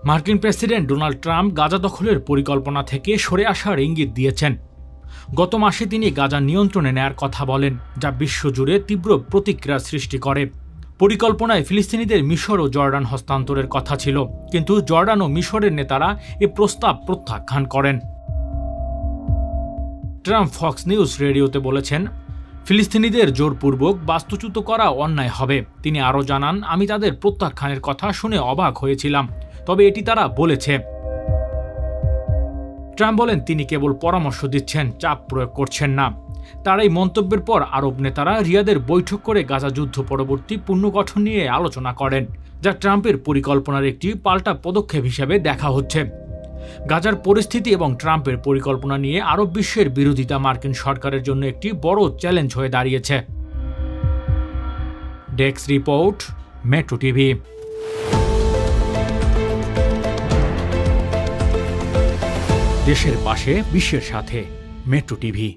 মার্কিন president Donald Trump Gaza দখলের পরিকল্পনা থেকে সরে আসার ইঙ্গিত দিয়েছেন। গত মাসে তিনি গাজা নিয়ন্ত্রণে নেয়ার কথা বলেন, যা বিশ্বজুড়ে তীব্র প্রতিক্রিয়া সৃষ্টি করে। পরিকল্পনায় ফিলিস্তিনিদের মিশর ও জর্ডান হস্তান্তরের কথা ছিল, কিন্তু জর্ডান ও মিশরের নেতারা এ প্রস্তাব প্রত্যাখ্যান করেন। ট্রাম্প ফক্স নিউজ রেডিওতে বলেছেন, ফিলিস্তিনিদের জোরপূর্বক বাস্তুচ্যুত করা অন্যায় হবে। তিনি আরও জানান, আমি তাদের প্রত্যাখ্যানের কথা শুনে অবাক হয়েছিলাম, তবে এটি তারা বলেছে। ট্রাম্প বলেন, তিনি কেবল পরামর্শ দিচ্ছেন, চাপ প্রয়োগ করছেন না। তার এই মন্তব্যের পর আরব নেতারা রিয়াদের বৈঠক করে গাজা যুদ্ধ পরবর্তী পুনর্গঠন নিয়ে আলোচনা করেন, যা ট্রাম্পের পরিকল্পনার একটি পাল্টা পদক্ষেপ হিসেবে দেখা হচ্ছে। গাজার পরিস্থিতি এবং ট্রাম্পের পরিকল্পনা নিয়ে আরব বিশ্বের বিরোধিতা মার্কিন সরকারের জন্য একটি বড় চ্যালেঞ্জ হয়ে দাঁড়িয়েছে। Desk report, metro TV. দেশের পাশে, বিশ্বের সাথে, মেট্রো টিভি।